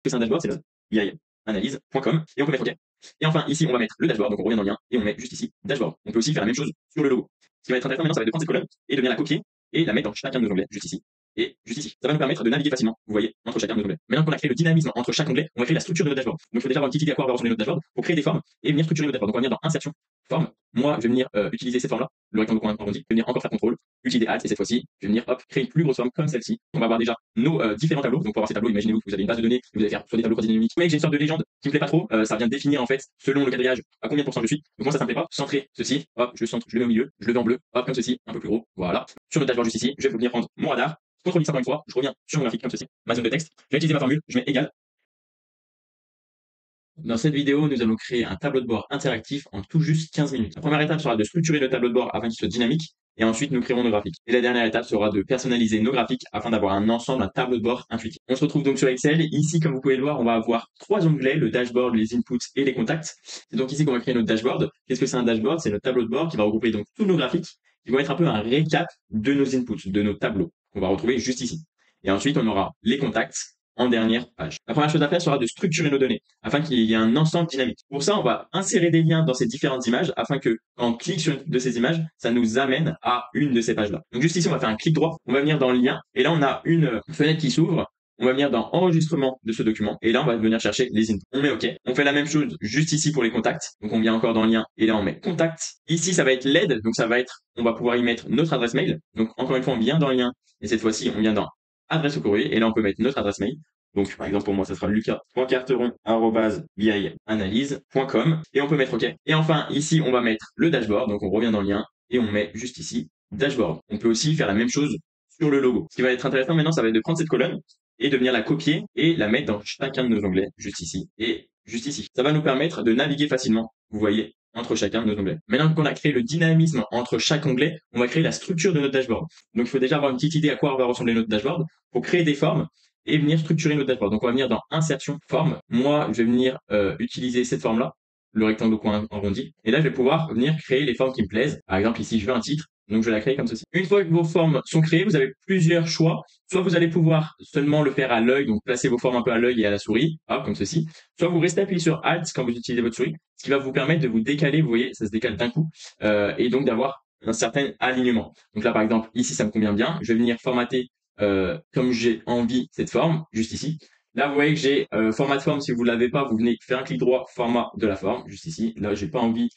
C'est un dashboard, c'est le BI-analyse.com et on peut mettre OK. Et enfin, ici, on va mettre le dashboard, donc on revient dans le lien et on met juste ici dashboard. On peut aussi faire la même chose sur le logo. Ce qui va être intéressant maintenant, ça va être de prendre cette colonne et de venir la copier et la mettre dans chacun de nos onglets, juste ici et juste ici. Ça va nous permettre de naviguer facilement, vous voyez, entre chacun de nos onglets. Maintenant qu'on a créé le dynamisme entre chaque onglet, on va créer la structure de notre dashboard. Donc il faut déjà avoir une petite idée à quoi on va ressembler notre dashboard pour créer des formes et venir structurer notre dashboard. Donc on va venir dans insertion, forme. Moi, je vais venir utiliser cette forme-là, le rectangle coin arrondi, je vais venir encore faire contrôle, utiliser alt et cette fois-ci, je vais venir hop, créer une plus grosse forme comme celle-ci. On va avoir déjà nos différents tableaux. Donc pour avoir ces tableaux, imaginez-vous que vous avez une base de données, et vous allez faire soit des tableaux quasi-dynamiques. Vous voyez que j'ai une sorte de légende qui me plaît pas trop, ça vient définir en fait selon le quadrillage à combien de pourcents je suis. Donc moi ça me plaît pas. Centrer ceci, hop, je le centre, je le mets au milieu, je le mets en bleu, hop, comme ceci, un peu plus gros, voilà. Sur notre dashboard juste ici, je vais venir prendre mon radar, contrôle X encore une fois, je reviens sur mon graphique comme ceci, ma zone de texte, je vais utiliser ma formule, je mets égal. Dans cette vidéo, nous allons créer un tableau de bord interactif en tout juste 15 minutes. La première étape sera de structurer le tableau de bord afin qu'il soit dynamique, et ensuite nous créerons nos graphiques. Et la dernière étape sera de personnaliser nos graphiques afin d'avoir un ensemble, un tableau de bord intuitif. On se retrouve donc sur Excel. Ici, comme vous pouvez le voir, on va avoir 3 onglets, le dashboard, les inputs et les contacts. C'est donc ici qu'on va créer notre dashboard. Qu'est-ce que c'est un dashboard? C'est notre tableau de bord qui va regrouper donc tous nos graphiques, qui vont être un peu un récap de nos inputs, de nos tableaux, qu'on va retrouver juste ici. Et ensuite, on aura les contacts en dernière page. La première chose à faire sera de structurer nos données afin qu'il y ait un ensemble dynamique. Pour ça, on va insérer des liens dans ces différentes images afin que, quand on clique sur une de ces images, ça nous amène à une de ces pages-là. Donc juste ici, on va faire un clic droit, on va venir dans le lien et là, on a une fenêtre qui s'ouvre. On va venir dans enregistrement de ce document et là, on va venir chercher les inputs. On met OK. On fait la même chose juste ici pour les contacts. Donc on vient encore dans le lien et là, on met contact. Ici, ça va être l'aide. Donc ça va être, on va pouvoir y mettre notre adresse mail. Donc encore une fois, on vient dans le lien et cette fois-ci, on vient dans adresse au courrier et là, on peut mettre notre adresse mail. Donc, par exemple, pour moi, ça sera lucas.carteron@bianalyse.com et on peut mettre OK. Et enfin, ici, on va mettre le dashboard. Donc, on revient dans le lien et on met juste ici dashboard. On peut aussi faire la même chose sur le logo. Ce qui va être intéressant maintenant, ça va être de prendre cette colonne et de venir la copier et la mettre dans chacun de nos onglets, juste ici et juste ici. Ça va nous permettre de naviguer facilement, vous voyez, entre chacun de nos onglets. Maintenant qu'on a créé le dynamisme entre chaque onglet, on va créer la structure de notre dashboard. Donc, il faut déjà avoir une petite idée à quoi va ressembler notre dashboard pour créer des formes et venir structurer notre dashboard. Donc, on va venir dans insertion, forme. Moi, je vais venir utiliser cette forme-là, le rectangle au coin arrondi. Et là, je vais pouvoir venir créer les formes qui me plaisent. Par exemple, ici, je veux un titre. Donc, je vais la créer comme ceci. Une fois que vos formes sont créées, vous avez plusieurs choix. Soit vous allez pouvoir seulement le faire à l'œil, donc placer vos formes un peu à l'œil et à la souris, hop, comme ceci. Soit vous restez appuyé sur Alt quand vous utilisez votre souris, ce qui va vous permettre de vous décaler. Vous voyez, ça se décale d'un coup. Et donc d'avoir un certain alignement. Donc là, par exemple, ici, ça me convient bien. Je vais venir formater comme j'ai envie cette forme, juste ici. Là, vous voyez que j'ai format de forme. Si vous ne l'avez pas, vous venez faire un clic droit, format de la forme, juste ici. Là, j'ai pas envie,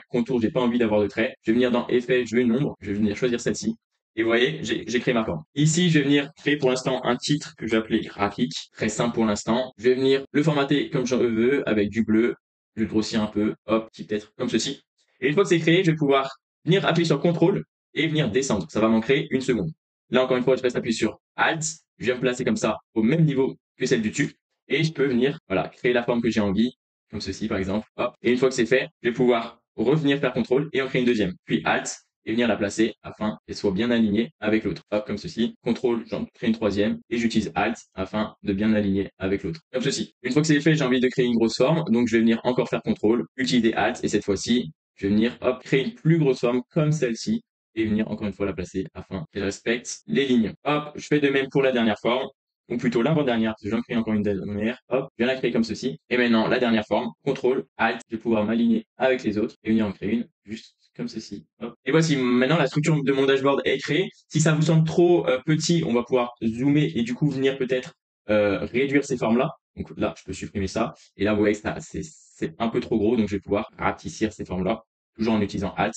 contour, j'ai pas envie d'avoir de traits. Je vais venir dans effet, je veux une ombre. Je vais venir choisir celle-ci. Et vous voyez, j'ai créé ma forme. Ici, je vais venir créer pour l'instant un titre que je vais appeler graphique. Très simple pour l'instant. Je vais venir le formater comme je veux, avec du bleu. Je vais grossir un peu, hop, petit peut-être comme ceci. Et une fois que c'est créé, je vais pouvoir venir appuyer sur CTRL et venir descendre. Ça va m'en créer une seconde. Là, encore une fois, je reste appuyé sur Alt. Je viens me placer comme ça au même niveau que celle du dessus. Et je peux venir, voilà, créer la forme que j'ai envie, comme ceci, par exemple. Hop. Et une fois que c'est fait, je vais pouvoir revenir faire CTRL et en créer une deuxième. Puis Alt et venir la placer afin qu'elle soit bien alignée avec l'autre. Hop, comme ceci. CTRL, j'en crée une troisième et j'utilise Alt afin de bien aligner avec l'autre. Comme ceci. Une fois que c'est fait, j'ai envie de créer une grosse forme. Donc, je vais venir encore faire CTRL, utiliser Alt et cette fois-ci, je vais venir, hop, créer une plus grosse forme comme celle-ci et venir encore une fois la placer afin qu'elle respecte les lignes. Hop, je fais de même pour la dernière forme, ou plutôt l'avant-dernière, parce que j'en crée encore une dernière. Hop, je viens la créer comme ceci. Et maintenant, la dernière forme, CTRL, ALT, je vais pouvoir m'aligner avec les autres et venir en créer une juste comme ceci. Hop. Et voici, maintenant la structure de mon dashboard est créée. Si ça vous semble trop petit, on va pouvoir zoomer et du coup venir peut-être réduire ces formes-là. Donc là, je peux supprimer ça. Et là, vous voyez que c'est un peu trop gros, donc je vais pouvoir rapetissir ces formes-là, toujours en utilisant Alt,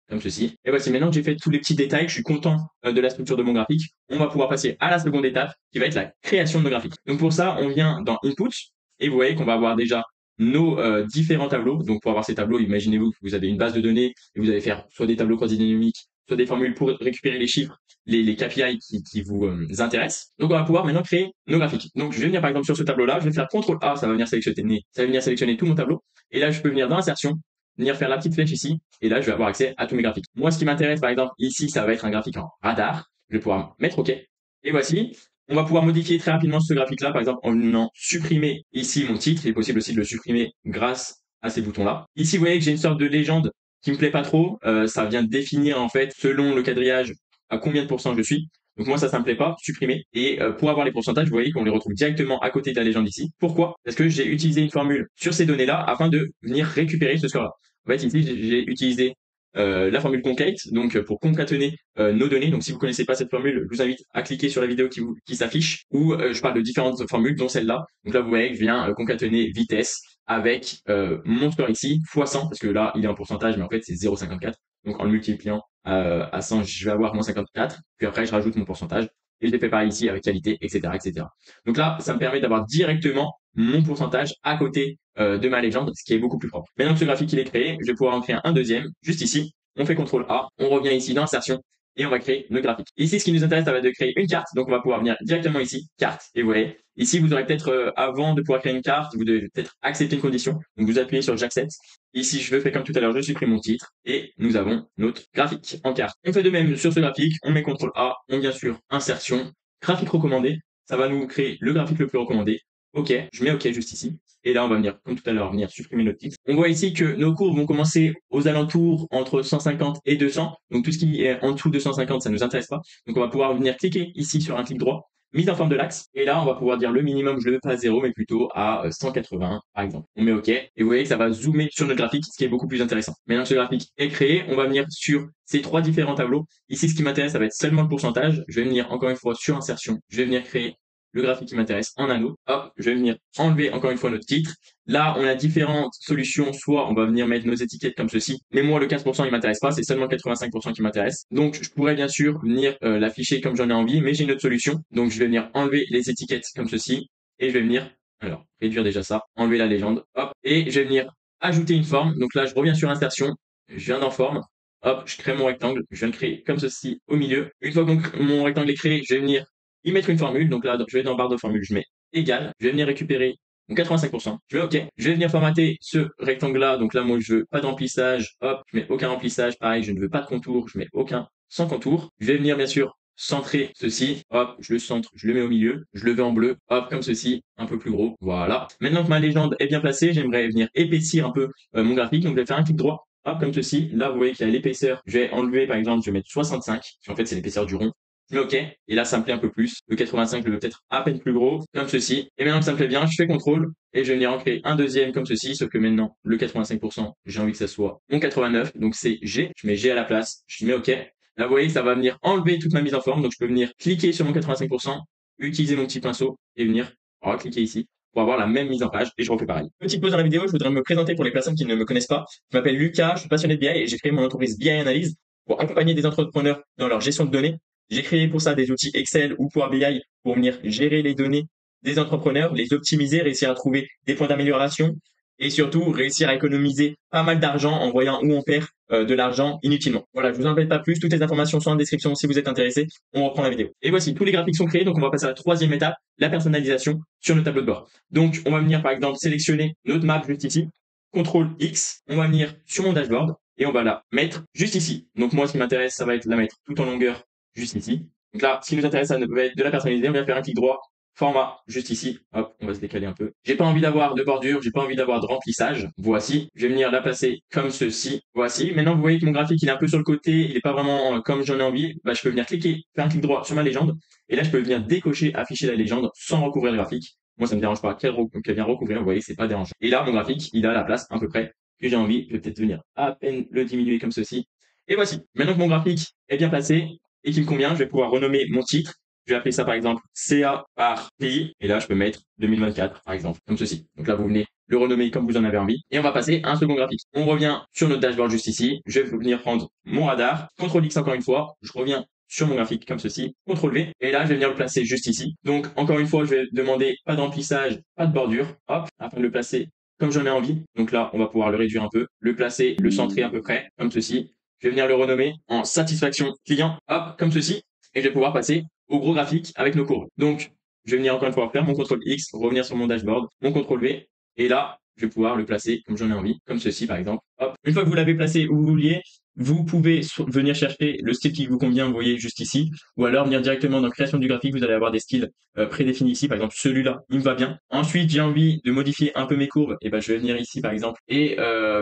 comme ceci. Et voici, maintenant que j'ai fait tous les petits détails, je suis content de la structure de mon graphique. On va pouvoir passer à la seconde étape, qui va être la création de nos graphiques. Donc pour ça, on vient dans Input, et vous voyez qu'on va avoir déjà nos différents tableaux. Donc pour avoir ces tableaux, imaginez-vous que vous avez une base de données, et vous allez faire soit des tableaux quasi-dynamiques, soit des formules pour récupérer les chiffres, les KPI qui vous intéressent. Donc on va pouvoir maintenant créer nos graphiques. Donc je vais venir par exemple sur ce tableau-là, je vais faire CTRL A, ça va venir sélectionner tout mon tableau. Et là, je peux venir dans Insertion, venir faire la petite flèche ici, et là, je vais avoir accès à tous mes graphiques. Moi, ce qui m'intéresse, par exemple, ici, ça va être un graphique en radar. Je vais pouvoir mettre OK. Et voici, on va pouvoir modifier très rapidement ce graphique-là, par exemple, en venant supprimer ici mon titre. Il est possible aussi de le supprimer grâce à ces boutons-là. Ici, vous voyez que j'ai une sorte de légende qui me plaît pas trop. Ça vient définir, en fait, selon le quadrillage, à combien de pourcents je suis. Donc moi, ça me plaît pas, supprimer. Et pour avoir les pourcentages, vous voyez qu'on les retrouve directement à côté de la légende ici. Pourquoi? Parce que j'ai utilisé une formule sur ces données-là afin de venir récupérer ce score-là. En fait, ici, j'ai utilisé la formule concate, donc pour concaténer nos données. Donc si vous connaissez pas cette formule, je vous invite à cliquer sur la vidéo qui s'affiche, où je parle de différentes formules, dont celle-là. Donc là, vous voyez que je viens concaténer vitesse avec mon score ici, fois 100, parce que là, il est en pourcentage, mais en fait, c'est 0,54. Donc en le multipliant à 100, je vais avoir moins 54. Puis après, je rajoute mon pourcentage. Et je l'ai fait pareil ici avec qualité, etc., etc. Donc là, ça me permet d'avoir directement mon pourcentage à côté de ma légende, ce qui est beaucoup plus propre. Maintenant que ce graphique il est créé, je vais pouvoir en créer un deuxième, juste ici. On fait CTRL A, on revient ici dans insertion et on va créer le graphique. Ici, ce qui nous intéresse, ça va être de créer une carte. Donc, on va pouvoir venir directement ici, carte. Et vous voyez, ici, vous aurez peut-être, avant de pouvoir créer une carte, vous devez peut-être accepter une condition. Donc, vous appuyez sur j'accepte. Ici, je fais comme tout à l'heure, je supprime mon titre et nous avons notre graphique en carte. On fait de même sur ce graphique, on met CTRL A, on vient sur insertion, graphique recommandé. Ça va nous créer le graphique le plus recommandé. OK, je mets OK juste ici. Et là, on va venir, comme tout à l'heure, venir supprimer notre titre. On voit ici que nos courbes vont commencer aux alentours entre 150 et 200. Donc, tout ce qui est en dessous de 150, ça ne nous intéresse pas. Donc, on va pouvoir venir cliquer ici sur un clic droit, mise en forme de l'axe. Et là, on va pouvoir dire le minimum, je ne le veux pas à 0, mais plutôt à 180, par exemple. On met OK. Et vous voyez que ça va zoomer sur notre graphique, ce qui est beaucoup plus intéressant. Maintenant que ce graphique est créé, on va venir sur ces trois différents tableaux. Ici, ce qui m'intéresse, ça va être seulement le pourcentage. Je vais venir encore une fois sur insertion. Je vais venir créer le graphique qui m'intéresse en anneau. Hop, je vais venir enlever encore une fois notre titre. Là, on a différentes solutions. Soit on va venir mettre nos étiquettes comme ceci. Mais moi, le 15%, il m'intéresse pas. C'est seulement 85% qui m'intéresse. Donc, je pourrais bien sûr venir l'afficher comme j'en ai envie, mais j'ai une autre solution. Donc, je vais venir enlever les étiquettes comme ceci. Et je vais venir, alors, réduire déjà ça, enlever la légende. Hop, et je vais venir ajouter une forme. Donc là, je reviens sur insertion. Je viens dans forme. Hop, je crée mon rectangle. Je viens de créer comme ceci au milieu. Une fois que mon rectangle est créé, je vais venir y mettre une formule. Donc là, je vais dans barre de formule, je mets égal. Je vais venir récupérer mon 85%. Je vais OK. Je vais venir formater ce rectangle-là. Donc là, moi, je veux pas de remplissage. Hop, je mets aucun remplissage. Pareil, je ne veux pas de contour. Je mets aucun sans contour. Je vais venir, bien sûr, centrer ceci. Hop, je le centre, je le mets au milieu. Je le veux en bleu. Hop, comme ceci, un peu plus gros. Voilà. Maintenant que ma légende est bien placée, j'aimerais venir épaissir un peu mon graphique. Donc, je vais faire un clic droit. Hop, comme ceci. Là, vous voyez qu'il y a l'épaisseur. Je vais enlever, par exemple, je vais mettre 65. Parce qu'en fait, c'est l'épaisseur du rond. Je mets OK, et là ça me plaît un peu plus. Le 85, je le veux peut-être à peine plus gros, comme ceci. Et maintenant que ça me plaît bien, je fais CTRL, et je vais venir en créer un deuxième comme ceci, sauf que maintenant, le 85%, j'ai envie que ça soit mon 89, donc c'est G. Je mets G à la place, je mets OK. Là, vous voyez, ça va venir enlever toute ma mise en forme, donc je peux venir cliquer sur mon 85%, utiliser mon petit pinceau, et venir cliquer ici pour avoir la même mise en page, et je refais pareil. Petite pause dans la vidéo, je voudrais me présenter pour les personnes qui ne me connaissent pas. Je m'appelle Lucas, je suis passionné de BI, et j'ai créé mon entreprise BI Analyse pour accompagner des entrepreneurs dans leur gestion de données. J'ai créé pour ça des outils Excel ou Power BI pour venir gérer les données des entrepreneurs, les optimiser, réussir à trouver des points d'amélioration et surtout réussir à économiser pas mal d'argent en voyant où on perd de l'argent inutilement. Voilà, je vous embête pas plus, toutes les informations sont en description si vous êtes intéressé. On reprend la vidéo. Et voici, tous les graphiques sont créés, donc on va passer à la troisième étape, la personnalisation sur le tableau de bord. Donc on va venir par exemple sélectionner notre map juste ici, CTRL X, on va venir sur mon dashboard et on va la mettre juste ici. Donc moi, ce qui m'intéresse, ça va être la mettre tout en longueur juste ici. Donc là, ce qui nous intéresse, ça va être de la personnaliser. On va faire un clic droit, format, juste ici. Hop, on va se décaler un peu. J'ai pas envie d'avoir de bordure, j'ai pas envie d'avoir de remplissage. Voici. Je vais venir la placer comme ceci. Voici. Maintenant, vous voyez que mon graphique, il est un peu sur le côté, il est pas vraiment comme j'en ai envie. Bah, je peux venir cliquer, faire un clic droit sur ma légende. Et là, je peux venir décocher, afficher la légende sans recouvrir le graphique. Moi, ça me dérange pas qu'elle vient recouvrir. Vous voyez, c'est pas dérangeant. Et là, mon graphique, il a la place à peu près que j'ai envie. Je vais peut-être venir à peine le diminuer comme ceci. Et voici. Maintenant que mon graphique est bien placé, et qui me convient, je vais pouvoir renommer mon titre. Je vais appeler ça par exemple CA par pays. Et là, je peux mettre 2024 par exemple, comme ceci. Donc là, vous venez le renommer comme vous en avez envie. Et on va passer à un second graphique. On revient sur notre dashboard juste ici. Je vais venir prendre mon radar. CTRL X encore une fois. Je reviens sur mon graphique comme ceci. CTRL V. Et là, je vais venir le placer juste ici. Donc encore une fois, je vais demander pas de remplissage, pas de bordure. Hop, afin de le placer comme j'en ai envie. Donc là, on va pouvoir le réduire un peu, le placer, le centrer à peu près, comme ceci. Je vais venir le renommer en satisfaction client, hop, comme ceci, et je vais pouvoir passer au gros graphique avec nos courbes. Donc, je vais venir encore une fois faire mon CTRL X, revenir sur mon dashboard, mon CTRL V, et là, je vais pouvoir le placer comme j'en ai envie, comme ceci par exemple. Hop. Une fois que vous l'avez placé où vous vouliez, vous pouvez venir chercher le style qui vous convient, vous voyez juste ici, ou alors venir directement dans création du graphique, vous allez avoir des styles prédéfinis ici, par exemple celui-là, il me va bien. Ensuite, j'ai envie de modifier un peu mes courbes, et ben je vais venir ici par exemple, et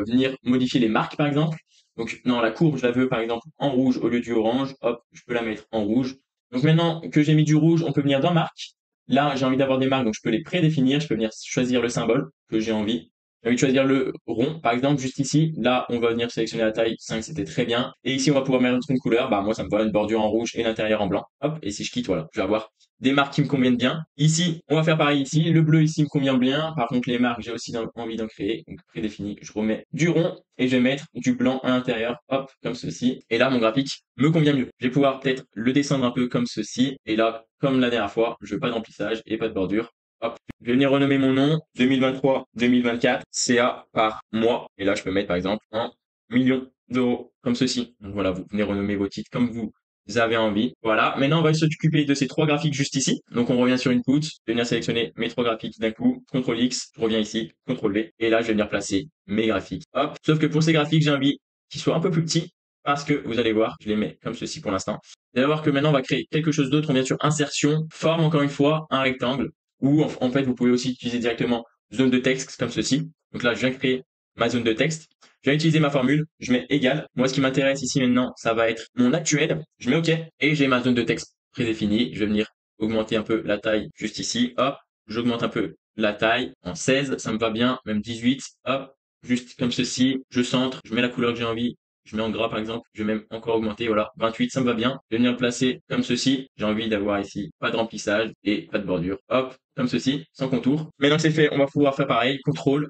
venir modifier les marques par exemple. Donc, non, la courbe, je la veux par exemple en rouge au lieu du orange. Hop, je peux la mettre en rouge. Donc maintenant que j'ai mis du rouge, on peut venir dans marque. Là, j'ai envie d'avoir des marques, donc je peux les prédéfinir. Je peux venir choisir le symbole que j'ai envie. J'ai envie de choisir le rond, par exemple, juste ici. Là, on va venir sélectionner la taille 5, c'était très bien. Et ici, on va pouvoir mettre une couleur. Bah, moi, ça me va une bordure en rouge et l'intérieur en blanc. Hop, et si je quitte, voilà, je vais avoir des marques qui me conviennent bien. Ici, on va faire pareil ici. Le bleu ici me convient bien. Par contre, les marques, j'ai aussi envie d'en créer. Donc, prédéfini. Je remets du rond et je vais mettre du blanc à l'intérieur. Hop, comme ceci. Et là, mon graphique me convient mieux. Je vais pouvoir peut-être le descendre un peu comme ceci. Et là, comme la dernière fois, je veux pas d'emplissage et pas de bordure. Hop, je vais venir renommer mon nom 2023-2024 CA par mois. Et là, je peux mettre par exemple 1 million d'euros comme ceci. Donc voilà, vous venez renommer vos titres comme vous avez envie. Voilà, maintenant on va s'occuper de ces trois graphiques juste ici. Donc on revient sur Input, je vais venir sélectionner mes trois graphiques d'un coup, CTRL X, je reviens ici, CTRL V, et là je vais venir placer mes graphiques. Hop, sauf que pour ces graphiques, j'ai envie qu'ils soient un peu plus petits, parce que vous allez voir, je les mets comme ceci pour l'instant. Vous allez voir que maintenant on va créer quelque chose d'autre, on vient sur insertion, forme encore une fois, un rectangle, ou en fait vous pouvez aussi utiliser directement zone de texte comme ceci. Donc là je viens créer ma zone de texte. Je vais utiliser ma formule, je mets égal. Moi, ce qui m'intéresse ici maintenant, ça va être mon actuel. Je mets OK et j'ai ma zone de texte prédéfinie. Je vais venir augmenter un peu la taille juste ici. Hop, j'augmente un peu la taille en 16, ça me va bien, même 18. Hop, juste comme ceci. Je centre, je mets la couleur que j'ai envie. Je mets en gras par exemple, je vais même encore augmenter, voilà, 28, ça me va bien. Je vais venir le placer comme ceci. J'ai envie d'avoir ici pas de remplissage et pas de bordure. Hop, comme ceci, sans contour. Maintenant que c'est fait, on va pouvoir faire pareil, contrôle,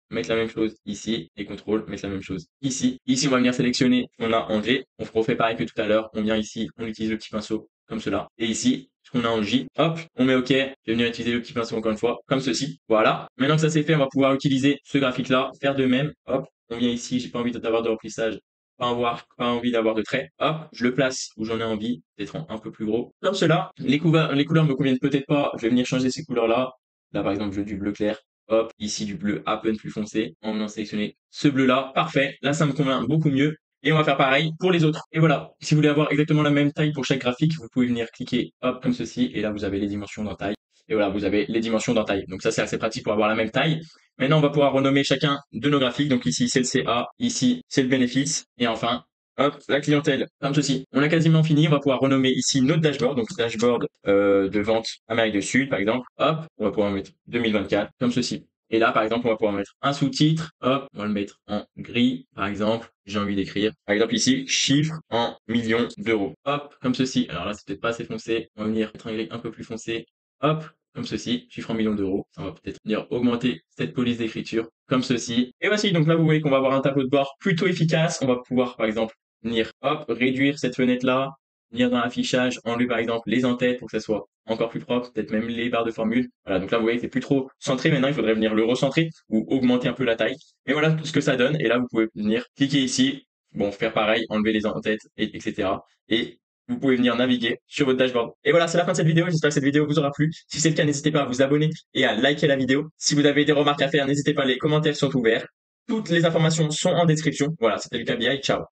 mettre la même chose ici et contrôle, mettre la même chose ici. Ici, on va venir sélectionner ce qu'on a en G. On refait pareil que tout à l'heure. On vient ici, on utilise le petit pinceau comme cela. Et ici, ce qu'on a en J, hop, on met OK. Je vais venir utiliser le petit pinceau encore une fois, comme ceci. Voilà. Maintenant que ça c'est fait, on va pouvoir utiliser ce graphique-là, faire de même. Hop, on vient ici, j'ai pas envie d'avoir de remplissage, pas envie d'avoir de traits. Hop, je le place où j'en ai envie, peut-être un peu plus gros. Comme cela, les couleurs me conviennent peut-être pas. Je vais venir changer ces couleurs-là. Là, par exemple, je veux du bleu clair. Hop, ici du bleu à peine plus foncé, en venant sélectionner ce bleu-là. Parfait, là ça me convient beaucoup mieux. Et on va faire pareil pour les autres. Et voilà, si vous voulez avoir exactement la même taille pour chaque graphique, vous pouvez venir cliquer, hop, comme ceci, et là vous avez les dimensions dans taille. Et voilà, vous avez les dimensions dans taille. Donc ça c'est assez pratique pour avoir la même taille. Maintenant on va pouvoir renommer chacun de nos graphiques. Donc ici c'est le CA, ici c'est le bénéfice, et enfin hop, la clientèle, comme ceci. On a quasiment fini, on va pouvoir renommer ici notre dashboard, donc dashboard de vente Amérique du Sud, par exemple. Hop, on va pouvoir mettre 2024, comme ceci. Et là, par exemple, on va pouvoir mettre un sous-titre. Hop, on va le mettre en gris, par exemple. J'ai envie d'écrire, par exemple ici, chiffre en millions d'euros. Hop, comme ceci. Alors là, c'est peut-être pas assez foncé. On va venir mettre un gris un peu plus foncé. Hop, comme ceci, chiffre en millions d'euros. Ça va peut-être venir augmenter cette police d'écriture, comme ceci. Et voici, donc là, vous voyez qu'on va avoir un tableau de bord plutôt efficace. On va pouvoir, par exemple, venir, hop, réduire cette fenêtre-là, venir dans l'affichage, enlever par exemple les en-têtes pour que ça soit encore plus propre, peut-être même les barres de formule. Voilà, donc là vous voyez c'est plus trop centré, maintenant il faudrait venir le recentrer ou augmenter un peu la taille. Et voilà tout ce que ça donne, et là vous pouvez venir cliquer ici, bon faire pareil, enlever les en-têtes, etc. Et vous pouvez venir naviguer sur votre dashboard. Et voilà, c'est la fin de cette vidéo, j'espère que cette vidéo vous aura plu. Si c'est le cas, n'hésitez pas à vous abonner et à liker la vidéo. Si vous avez des remarques à faire, n'hésitez pas, les commentaires sont ouverts. Toutes les informations sont en description. Voilà, c'était Lucas BI, ciao.